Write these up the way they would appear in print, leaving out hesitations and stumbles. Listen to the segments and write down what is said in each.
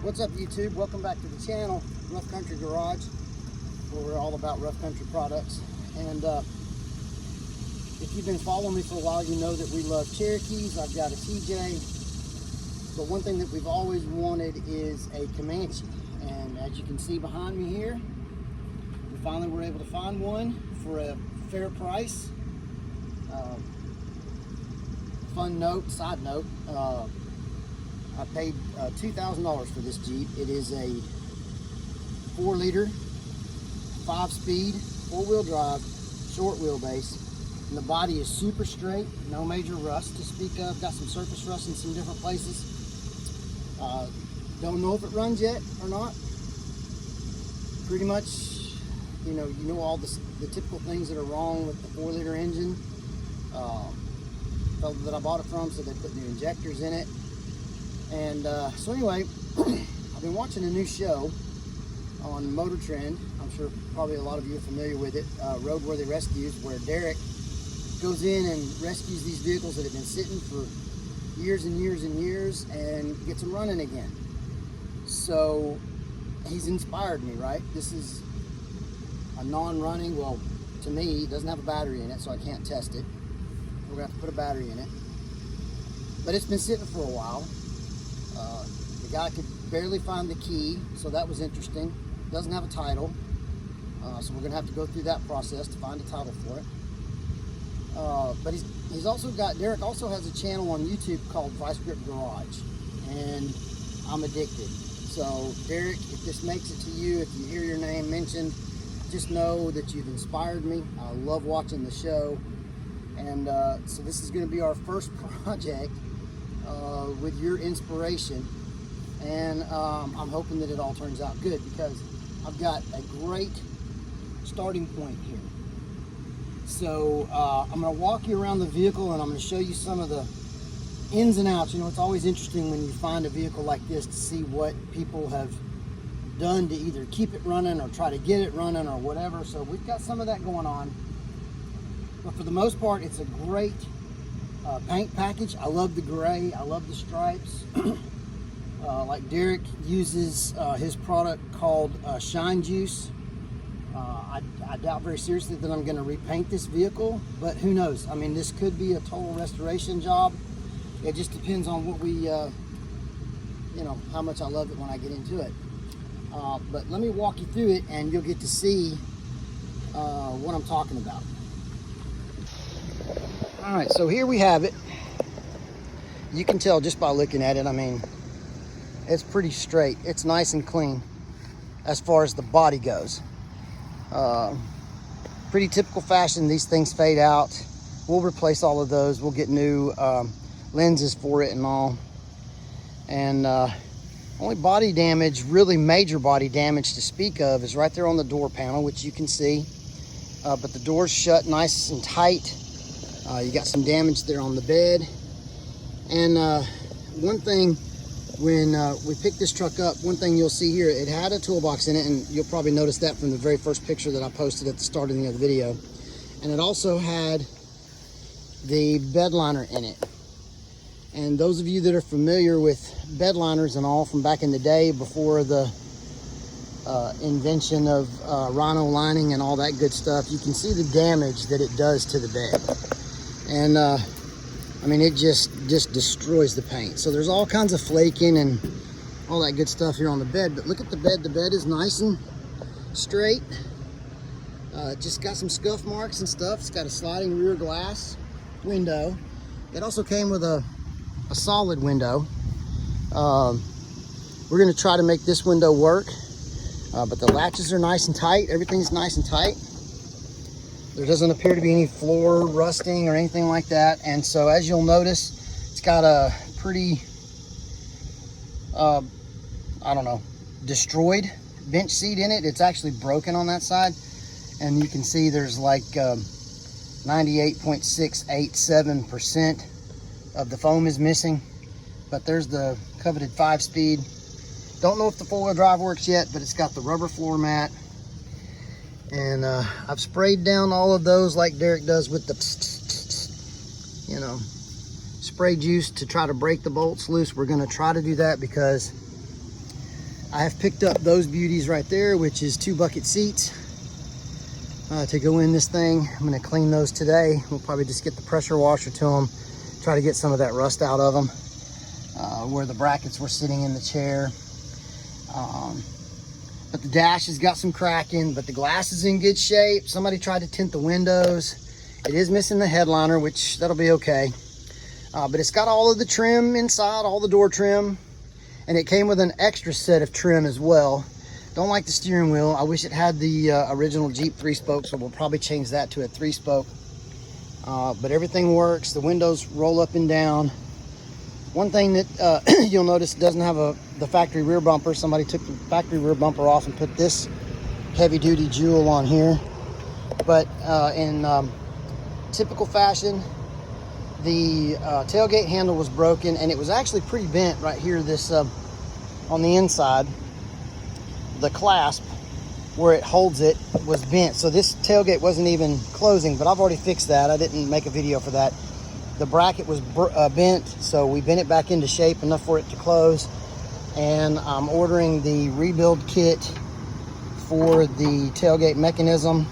What's up, YouTube? Welcome back to the channel, Rough Country Garage, where we're all about rough country products. And if you've been following me for a while, you know that we love Cherokees. I've got a TJ, but one thing that we've always wanted is a Comanche. And as you can see behind me here, we finally were able to find one for a fair price. Side note, I paid $2,000 for this Jeep. It is a 4-liter, 5-speed, 4-wheel drive, short wheelbase. And the body is super straight, no major rust to speak of. Got some surface rust in some different places. Don't know if it runs yet or not. Pretty much, you know all the typical things that are wrong with the 4-liter engine. Fellow that I bought it from said they put new injectors in it. And so anyway, I've been watching a new show on Motor Trend. I'm sure probably a lot of you are familiar with it, Roadworthy Rescues, where Derek goes in and rescues these vehicles that have been sitting for years and years and years and gets them running again. So he's inspired me, right? This is a non-running, well, to me, it doesn't have a battery in it, so I can't test it. We're gonna have to put a battery in it. But it's been sitting for a while. The guy could barely find the key, so that was interesting. Doesn't have a title, so we're gonna have to go through that process to find a title for it. But he's also got, Derek also has a channel on YouTube called Vice Grip Garage, and I'm addicted. So Derek, if this makes it to you, if you hear your name mentioned, just know that you've inspired me. I love watching the show. And so this is going to be our first project with your inspiration, and I'm hoping that it all turns out good, because I've got a great starting point here. So I'm going to walk you around the vehicle, and I'm going to show you some of the ins and outs. You know, it's always interesting when you find a vehicle like this to see what people have done to either keep it running or try to get it running or whatever. So we've got some of that going on. But for the most part, it's a great paint package. I love the gray. I love the stripes. Like Derek uses his product called Shine Juice. I doubt very seriously that I'm going to repaint this vehicle, but who knows? I mean, this could be a total restoration job. It just depends on what we, you know, how much I love it when I get into it. But let me walk you through it, and you'll get to see what I'm talking about. All right, so here we have it. You can tell just by looking at it. I mean, it's pretty straight. It's nice and clean as far as the body goes. Pretty typical fashion. These things fade out. We'll replace all of those. We'll get new lenses for it and all. And only body damage, really major body damage to speak of, is right there on the door panel, which you can see. But the door's shut nice and tight. You got some damage there on the bed. And one thing, when we picked this truck up, one thing you'll see here, it had a toolbox in it, and you'll probably notice that from the very first picture that I posted at the start of the other video. And it also had the bed liner in it. And those of you that are familiar with bed liners and all from back in the day, before the invention of rhino lining and all that good stuff, you can see the damage that it does to the bed. And I mean, it just destroys the paint. So there's all kinds of flaking and all that good stuff here on the bed. But look at the bed. The bed is nice and straight. Just got some scuff marks and stuff. It's got a sliding rear glass window. It also came with a solid window. We're going to try to make this window work. But the latches are nice and tight. Everything's nice and tight. There doesn't appear to be any floor rusting or anything like that. And so as you'll notice, it's got a pretty, I don't know, destroyed bench seat in it. It's actually broken on that side. And you can see there's like 98.687% of the foam is missing. But there's the coveted 5-speed. Don't know if the 4-wheel drive works yet, but it's got the rubber floor mat. And I've sprayed down all of those like Derek does with the, you know, spray juice to try to break the bolts loose. We're going to try to do that because I have picked up those beauties right there, which is 2 bucket seats to go in this thing. I'm gonna clean those today. We'll probably just get the pressure washer to them, try to get some of that rust out of them, where the brackets were sitting in the chair. But the dash has got some cracking, but the glass is in good shape. Somebody tried to tint the windows. It is missing the headliner, which that'll be okay. But it's got all of the trim inside, all the door trim, and it came with an extra set of trim as well. Don't like the steering wheel. I wish it had the original Jeep 3-spoke, so we'll probably change that to a 3-spoke. But everything works. The windows roll up and down. One thing that you'll notice, it doesn't have the factory rear bumper. Somebody took the factory rear bumper off and put this heavy duty jewel on here. But in typical fashion, the tailgate handle was broken, and it was actually pretty bent right here, this on the inside. The clasp where it holds it was bent, so this tailgate wasn't even closing, but I've already fixed that. I didn't make a video for that. The bracket was bent, so we bent it back into shape enough for it to close. And I'm ordering the rebuild kit for the tailgate mechanism.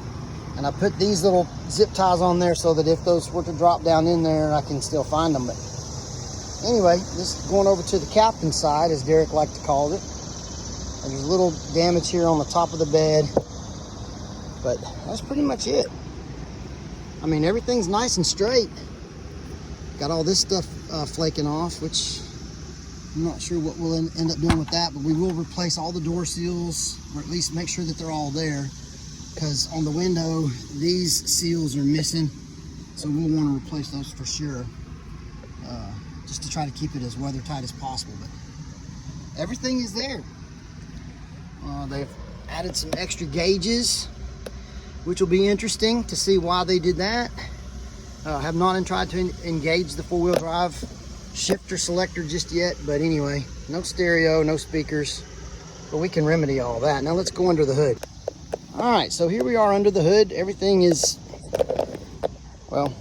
And I put these little zip ties on there so that if those were to drop down in there, I can still find them. But anyway, this is going over to the captain's side, as Derek liked to call it. And there's a little damage here on the top of the bed, but that's pretty much it. I mean, everything's nice and straight. Got all this stuff flaking off, which I'm not sure what we'll end up doing with that, but we will replace all the door seals, or at least make sure that they're all there, because on the window, these seals are missing, so we'll want to replace those for sure, just to try to keep it as weather tight as possible. But everything is there. They've added some extra gauges, which will be interesting to see why they did that. Have not tried to engage the 4-wheel drive shifter selector just yet, but anyway, no stereo, no speakers, but we can remedy all that. Now let's go under the hood. All right, so here we are under the hood. Everything is, well,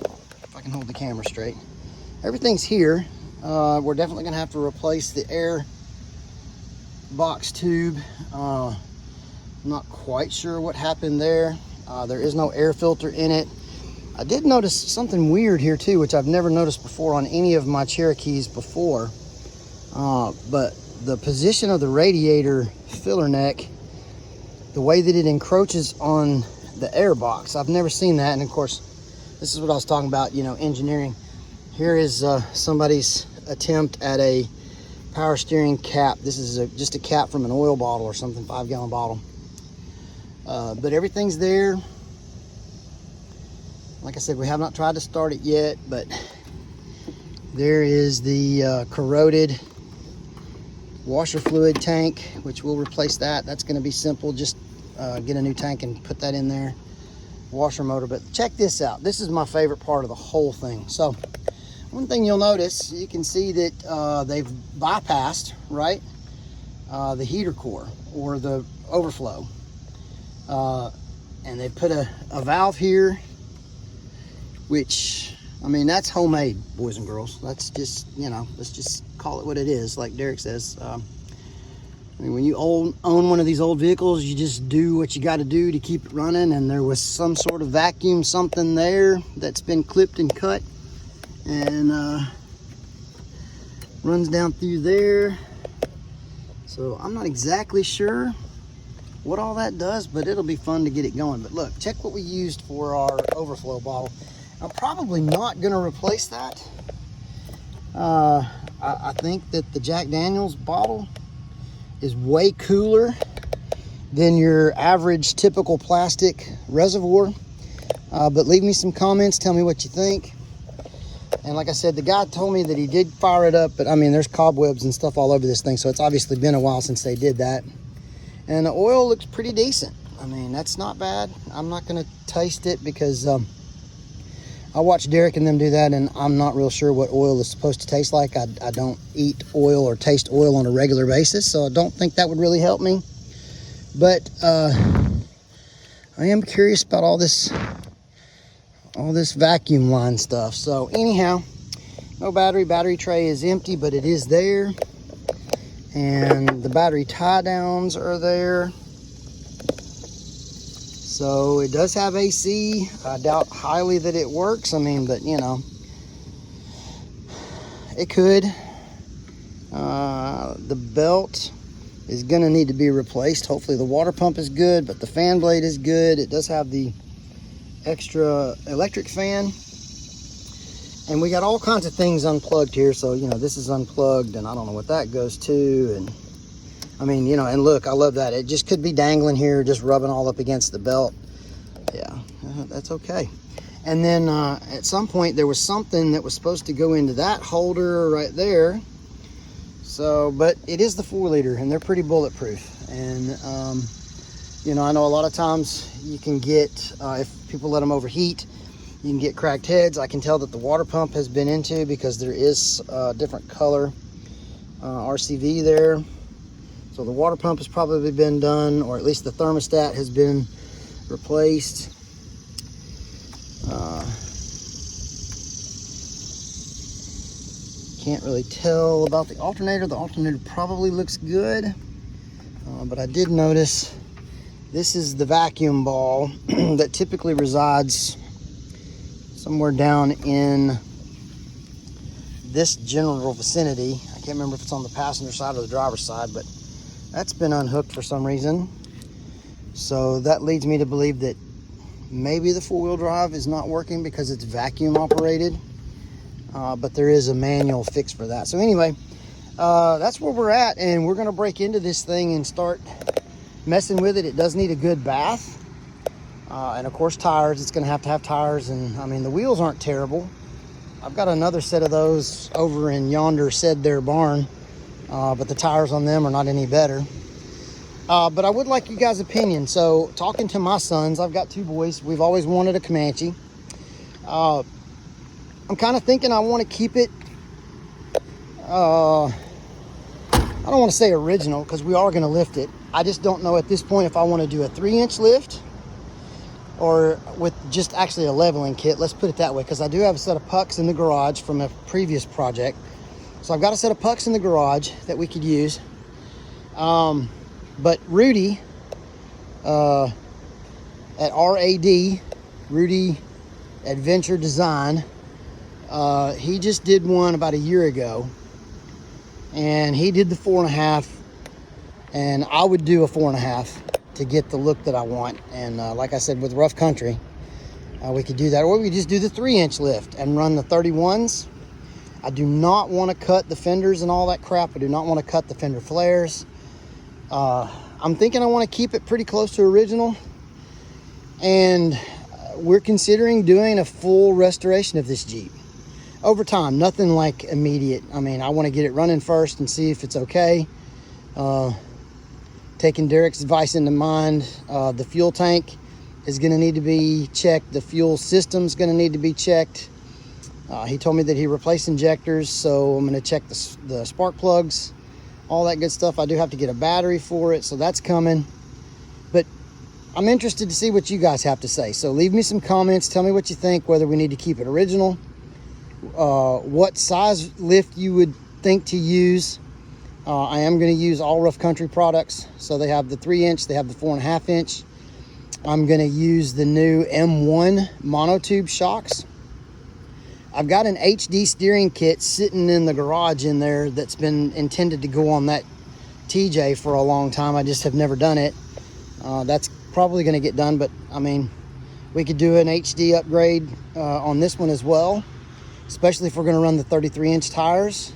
if I can hold the camera straight, everything's here. We're definitely gonna have to replace the air box tube. Not quite sure what happened there. There is no air filter in it. I did notice something weird here too, which I've never noticed before on any of my Cherokees before. But the position of the radiator filler neck, the way that it encroaches on the air box, I've never seen that. And of course, this is what I was talking about, you know, engineering. Here is somebody's attempt at a power steering cap. This is just a cap from an oil bottle or something, 5-gallon bottle. But everything's there. Like I said, we have not tried to start it yet, but there is the corroded washer fluid tank, which we'll replace that. That's going to be simple. Just get a new tank and put that in there. Washer motor. But check this out. This is my favorite part of the whole thing. So one thing you'll notice, you can see that they've bypassed, right, the heater core or the overflow. And they put a valve here, which, I mean, that's homemade, boys and girls. That's just, you know, let's just call it what it is, like Derek says. I mean, when you own one of these old vehicles, you just do what you got to do to keep it running. And there was some sort of vacuum something there that's been clipped and cut, and runs down through there. So I'm not exactly sure what all that does, but it'll be fun to get it going. But look, check what we used for our overflow bottle. I'm probably not going to replace that. I think that the Jack Daniels bottle is way cooler than your average typical plastic reservoir. But leave me some comments, tell me what you think. And like I said, the guy told me that he did fire it up, but I mean, there's cobwebs and stuff all over this thing, so it's obviously been a while since they did that. And the oil looks pretty decent. I mean, that's not bad. I'm not going to taste it because I watched Derek and them do that, and I'm not real sure what oil is supposed to taste like. I don't eat oil or taste oil on a regular basis, so I don't think that would really help me. But I am curious about all this vacuum line stuff. So anyhow, no battery tray is empty, but it is there. And the battery tie downs are there. So it does have AC. I doubt highly that it works. I mean, but you know, it could. The belt is going to need to be replaced. Hopefully the water pump is good, but the fan blade is good. It does have the extra electric fan. And we got all kinds of things unplugged here. So, you know, this is unplugged and I don't know what that goes to. And I mean, you know, and look, I love that. It just could be dangling here, just rubbing all up against the belt. Yeah, that's okay. And then at some point there was something that was supposed to go into that holder right there. So, but it is the 4-liter and they're pretty bulletproof. And, you know, I know a lot of times you can get, if people let them overheat, you can get cracked heads. I can tell that the water pump has been into because there is a different color RCV there. So the water pump has probably been done, or at least the thermostat has been replaced. Can't really tell about the alternator. The alternator probably looks good, but I did notice this is the vacuum ball that typically resides somewhere down in this general vicinity. I can't remember if it's on the passenger side or the driver's side, but that's been unhooked for some reason. So that leads me to believe that maybe the 4-wheel drive is not working because it's vacuum operated. But there is a manual fix for that. So anyway, that's where we're at, and we're going to break into this thing and start messing with it. It does need a good bath. And of course tires. It's going to have tires, and I mean the wheels aren't terrible. I've got another set of those over in yonder said their barn, but the tires on them are not any better. But I would like you guys' opinion. So talking to my sons, I've got 2 boys. We've always wanted a Comanche. I'm kind of thinking I want to keep it, I don't want to say original because we are going to lift it. I just don't know at this point if I want to do a 3-inch lift or with just actually a leveling kit. Let's put it that way, because I do have a set of pucks in the garage from a previous project. So I've got a set of pucks in the garage that we could use. But Rudy at RAD, Rudy Adventure Design, he just did one about a year ago, and he did the 4.5, and I would do a 4.5 to get the look that I want. And like I said, with rough country, we could do that, or we could just do the 3-inch lift and run the 31s. I do not want to cut the fenders and all that crap. I do not want to cut the fender flares. I'm thinking I want to keep it pretty close to original, and we're considering doing a full restoration of this Jeep over time. Nothing like immediate. I mean, I want to get it running first and see if it's okay. Taking Derek's advice into mind, the fuel tank is going to need to be checked. The fuel system's going to need to be checked. He told me that he replaced injectors, so I'm going to check the spark plugs, all that good stuff. I do have to get a battery for it, so that's coming. But I'm interested to see what you guys have to say. So leave me some comments. Tell me what you think, whether we need to keep it original, what size lift you would think to use. I am going to use all Rough Country products. So they have the 3-inch, they have the 4.5-inch. I'm going to use the new M1 monotube shocks. I've got an HD steering kit sitting in the garage in there that's been intended to go on that TJ for a long time. I just have never done it. That's probably going to get done, but I mean, we could do an HD upgrade on this one as well, especially if we're going to run the 33-inch tires.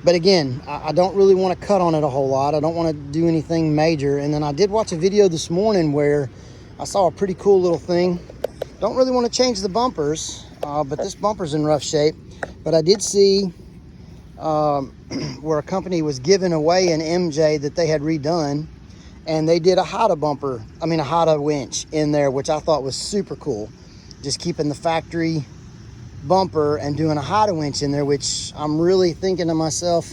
But again, I don't really want to cut on it a whole lot. I don't want to do anything major. And then I did watch a video this morning where I saw a pretty cool little thing. Don't really want to change the bumpers, but this bumper's in rough shape. But I did see where a company was giving away an MJ that they had redone, and they did a Hada winch in there, which I thought was super cool. Just keeping the factory bumper and doing a Hada winch in there, which I'm really thinking to myself,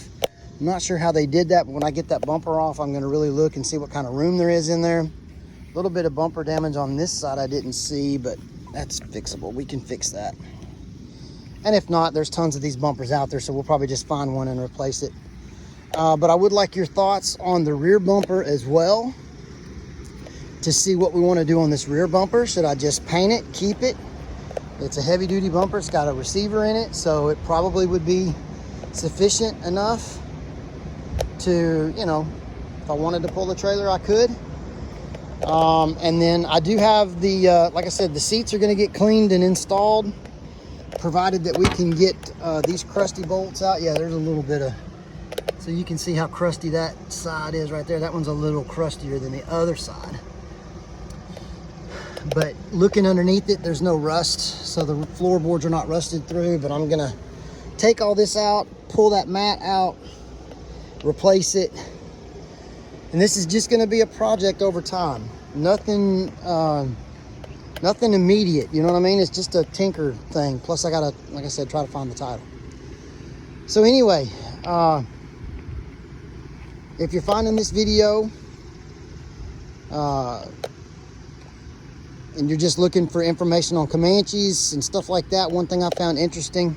I'm not sure how they did that, but when I get that bumper off, I'm going to really look and see what kind of room there is in there. A little bit of bumper damage on this side I didn't see, but that's fixable. We can fix that. And if not, there's tons of these bumpers out there, so we'll probably just find one and replace it. But I would like your thoughts on the rear bumper as well, to see what we want to do on this rear bumper. Should I just paint it, keep it? It's a heavy duty bumper. It's got a receiver in it, so it probably would be sufficient enough to, you know, if I wanted to pull the trailer, I could. And then I do have the, like I said, the seats are going to get cleaned and installed, provided that we can get these crusty bolts out. Yeah, there's a little bit of, so you can see how crusty that side is right there. That one's a little crustier than the other side. But looking underneath it, there's no rust, so the floorboards are not rusted through. But I'm gonna take all this out, pull that mat out, replace it. And this is just gonna be a project over time. Nothing immediate, you know what I mean? It's just a tinker thing. Plus I gotta, like I said, try to find the title. So anyway, if you're finding this video and you're just looking for information on Comanches and stuff like that, one thing I found interesting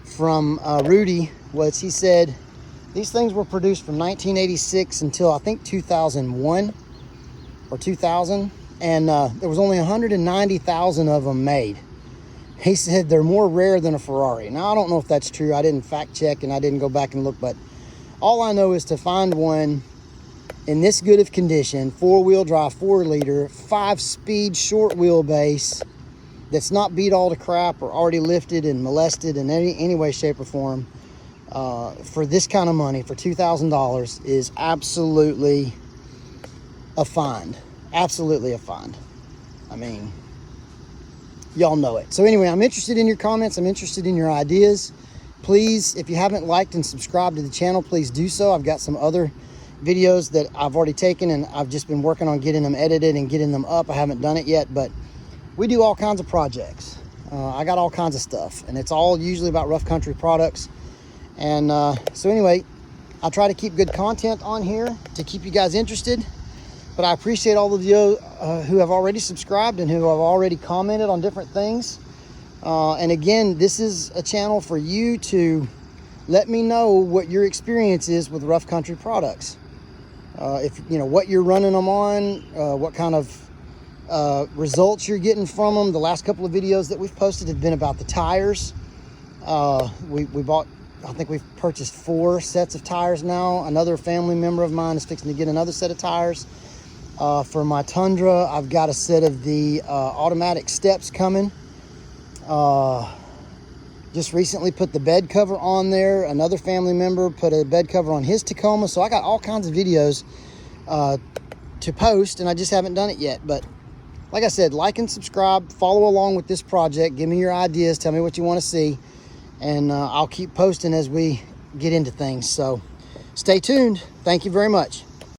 from Rudy was he said these things were produced from 1986 until I think 2001 or 2000, and there was only 190,000 of them made. He said they're more rare than a Ferrari. Now I don't know if that's true. I didn't fact check and I didn't go back and look, but all I know is to find one in this good of condition, 4-wheel drive, 4-liter, 5-speed, short wheelbase, that's not beat all to crap or already lifted and molested in any way, shape, or form, for this kind of money, for $2,000, is absolutely a find. Absolutely a find. I mean, y'all know it. So anyway, I'm interested in your comments. I'm interested in your ideas. Please, if you haven't liked and subscribed to the channel, please do so. I've got some other videos that I've already taken, and I've just been working on getting them edited and getting them up. I haven't done it yet, but we do all kinds of projects. I got all kinds of stuff, and it's all usually about rough country products. And so anyway, I try to keep good content on here to keep you guys interested. But I appreciate all of you who have already subscribed and who have already commented on different things. And again, this is a channel for you to let me know what your experience is with rough country products. If you know what you're running them on, what kind of results you're getting from them. The last couple of videos that we've posted have been about the tires. We bought, I think we've purchased 4 sets of tires now. Another family member of mine is fixing to get another set of tires. For my Tundra, I've got a set of the automatic steps coming. Just recently put the bed cover on there. Another family member put a bed cover on his Tacoma. So I got all kinds of videos to post, and I just haven't done it yet. But like I said, like and subscribe, follow along with this project. Give me your ideas, tell me what you want to see, and I'll keep posting as we get into things. So stay tuned. Thank you very much.